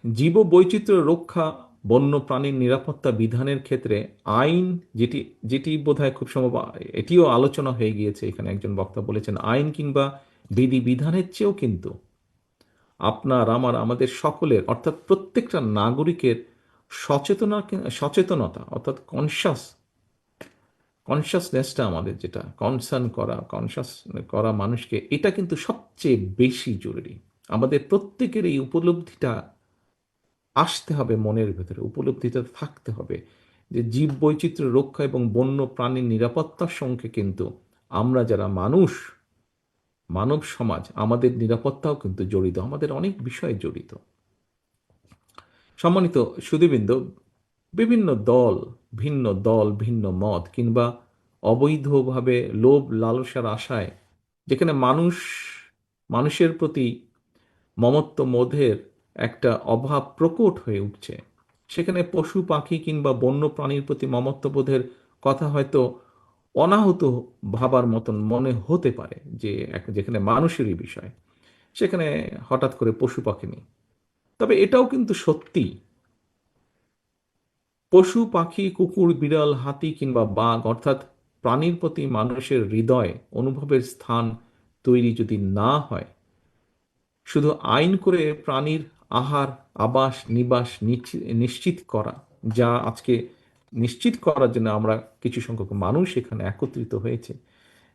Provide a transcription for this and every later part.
জীব বৈচিত্র্য রক্ষা, বন্য প্রাণীর নিরাপত্তা বিধানের ক্ষেত্রে আইন, যেটি যেটি বোধহয় খুব সম্ভব এটিও আলোচনা হয়ে গিয়েছে, এখানে একজন বক্তা বলেছেন আইন কিংবা বিধি বিধানের চেয়েও কিন্তু আপনার আমার আমাদের সকলের অর্থাৎ প্রত্যেকটা নাগরিকের সচেতনতা অর্থাৎ কনসাসনেসটা, আমাদের যেটা কনসার্ন করা, কনসাস করা মানুষকে, এটা কিন্তু সবচেয়ে বেশি জরুরি। আমাদের প্রত্যেকের এই উপলব্ধিটা আসতে হবে, মনের ভেতরে উপলব্ধিটা থাকতে হবে যে জীব বৈচিত্র্য রক্ষা এবং বন্য প্রাণীর নিরাপত্তার সঙ্গে কিন্তু আমরা যারা মানুষ, মানব সমাজ, আমাদের নিরাপত্তাও কিন্তু জড়িত, আমাদের অনেক বিষয় জড়িত। সম্মানিত সুধীবৃন্দ, বিভিন্ন দল ভিন্ন মত কিংবা অবৈধভাবে লোভ লালসার আশায় যেখানে মানুষের প্রতি মমত্ববোধের একটা অভাব প্রকট হয়ে উঠছে, সেখানে পশু পাখি কিংবা বন্য প্রাণীর প্রতি মমত্ববোধের কথা হয়তো অনাহত ভাবার মতন মনে হতে পারে, যে যেখানে মানুষেরই বিষয় সেখানে হঠাৎ করে পশু পাখি নেই। তবে এটাও কিন্তু সত্যি, পশু পাখি, কুকুর, বিড়াল, হাতি কিংবা বাঘ অর্থাৎ প্রাণীর প্রতি মানুষের হৃদয় অনুভবের স্থান তৈরি যদি না হয়, শুধু আইন করে প্রাণীর আহার, আবাস, নিবাস নিশ্চিত করা, যা আজকে নিশ্চিত করার জন্য আমরা কিছু সংখ্যক মানুষ এখানে একত্রিত হয়েছে,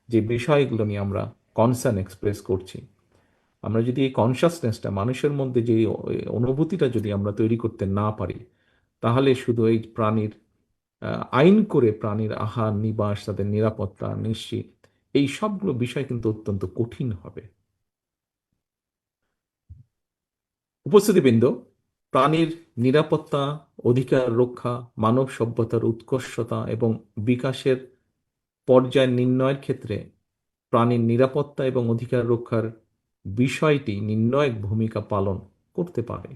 যে বিষয়গুলো নিয়ে আমরা কনসার্ন এক্সপ্রেস করছি, আমরা যদি এই কনসাসনেসটা মানুষের মধ্যে, যে অনুভূতিটা যদি আমরা তৈরি করতে না পারি, তাহলে শুধু এই প্রাণীর আইন করে প্রাণীর আহার, নিবাস, তাদের নিরাপত্তা নিশ্চিত, এই সবগুলো বিষয় কিন্তু অত্যন্ত কঠিন হবে। উপস্থিতিবৃন্দ, প্রাণীর নিরাপত্তা, অধিকার রক্ষা, মানব সভ্যতার উৎকর্ষতা এবং বিকাশের পর্যায় নির্ণয়ের ক্ষেত্রে প্রাণীর নিরাপত্তা এবং অধিকার রক্ষার বিষয়টি নির্ণায়ক ভূমিকা পালন করতে পারে।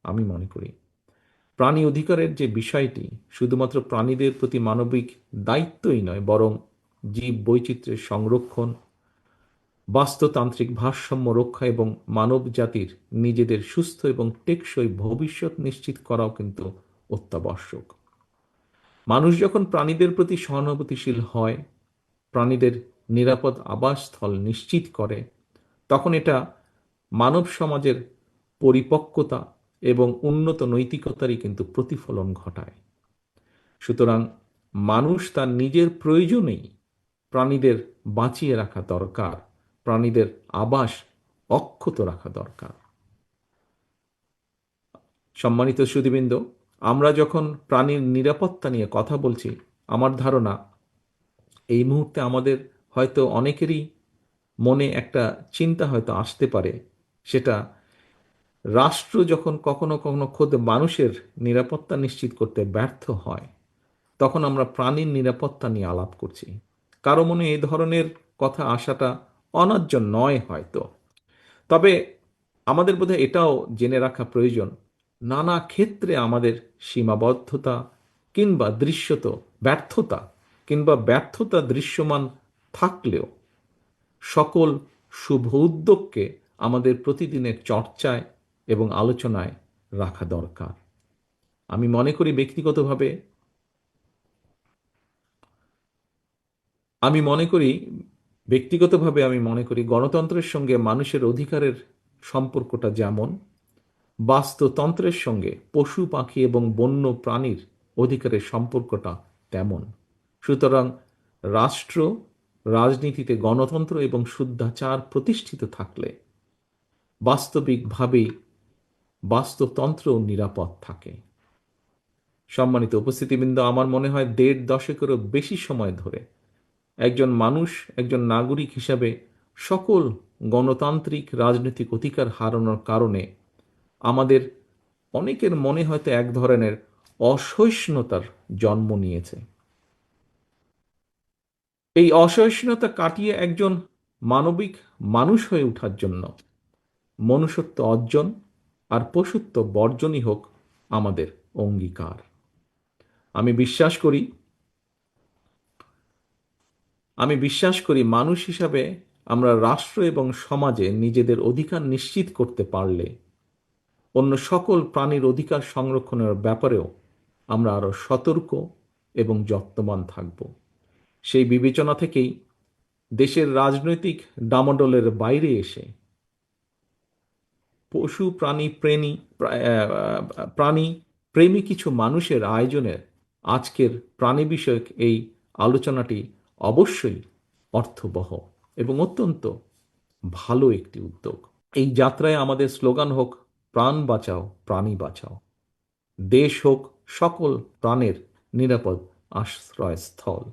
আমি মনে করি প্রাণী অধিকারের যে বিষয়টি শুধুমাত্র প্রাণীদের প্রতি মানবিক দায়িত্বই নয়, বরং জীব বৈচিত্র্যের সংরক্ষণ, বাস্তুতান্ত্রিক ভারসাম্য রক্ষা এবং মানব জাতির নিজেদের সুস্থ এবং টেকসই ভবিষ্যৎ নিশ্চিত করাও কিন্তু অত্যাবশ্যক। মানুষ যখন প্রাণীদের প্রতি সহানুভূতিশীল হয়, প্রাণীদের নিরাপদ আবাসস্থল নিশ্চিত করে, তখন এটা মানব সমাজের পরিপক্কতা এবং উন্নত নৈতিকতারই কিন্তু প্রতিফলন ঘটায়। সুতরাং মানুষ তার নিজের প্রয়োজনেই প্রাণীদের বাঁচিয়ে রাখা দরকার, প্রাণীদের আবাস অক্ষত রাখা দরকার। সম্মানিত সুধীবৃন্দ, আমরা যখন প্রাণীর নিরাপত্তা নিয়ে কথা বলছি, আমার ধারণা এই মুহূর্তে আমাদের হয়তো অনেকেরই মনে একটা চিন্তা হয়তো আসতে পারে, সেটা রাষ্ট্র যখন কখনো কখনো খোদ মানুষের নিরাপত্তা নিশ্চিত করতে ব্যর্থ হয়, তখন আমরা প্রাণীর নিরাপত্তা নিয়ে আলাপ করছি। কারো মনে এই ধরনের কথা আসাটা অন্যায্য নয় হয়তো, তবে আমাদের বোধহয় এটাও জেনে রাখা প্রয়োজন, নানা ক্ষেত্রে আমাদের সীমাবদ্ধতা কিংবা দৃশ্যত ব্যর্থতা ব্যর্থতা দৃশ্যমান থাকলেও সকল শুভ উদ্যোগকে আমাদের প্রতিদিনের চর্চায় এবং আলোচনায় রাখা দরকার। আমি মনে করি ব্যক্তিগতভাবে, আমি মনে করি আমি মনে করি গণতন্ত্রের সঙ্গে মানুষের অধিকারের সম্পর্কটা যেমন, বাস্তুতন্ত্রের সঙ্গে পশু পাখি এবং বন্য প্রাণীর অধিকারের সম্পর্কটা তেমন। সুতরাং রাষ্ট্র, রাজনীতিতে গণতন্ত্র এবং শুদ্ধাচার প্রতিষ্ঠিত থাকলে বাস্তবিকভাবেই বাস্তুতন্ত্র নিরাপদ থাকে। সম্মানিত উপস্থিতিবৃন্দ, আমার মনে হয় ১.৫ দশকেরও বেশি সময় ধরে একজন মানুষ, একজন নাগরিক হিসাবে সকল গণতান্ত্রিক রাজনৈতিক অধিকার হারানোর কারণে আমাদের অনেকের মনে হয়তো এক ধরনের অসহিষ্ণুতার জন্ম নিয়েছে। এই অসহিষ্ণুতা কাটিয়ে একজন মানবিক মানুষ হয়ে ওঠার জন্য মনুষ্যত্ব অর্জন আর পশুত্ব বর্জনই হোক আমাদের অঙ্গীকার। আমি বিশ্বাস করি মানুষ হিসাবে আমরা রাষ্ট্র এবং সমাজে নিজেদের অধিকার নিশ্চিত করতে পারলে অন্য সকল প্রাণীর অধিকার সংরক্ষণের ব্যাপারেও আমরা আরও সতর্ক এবং যত্নবান থাকব। সেই বিবেচনা থেকেই দেশের রাজনৈতিক ডামাডোলের বাইরে এসে পশু প্রাণী প্রেমী কিছু মানুষের আয়োজনের আজকের প্রাণী বিষয়ক এই আলোচনাটি অবশ্যই অর্থবহ এবং অত্যন্ত ভালো একটি উদ্যোগ। এই যাত্রায় আমাদের স্লোগান হোক, প্রাণ বাঁচাও, প্রাণী বাঁচাও। দেশ হোক সকল প্রাণের নিরাপদ আশ্রয়স্থল।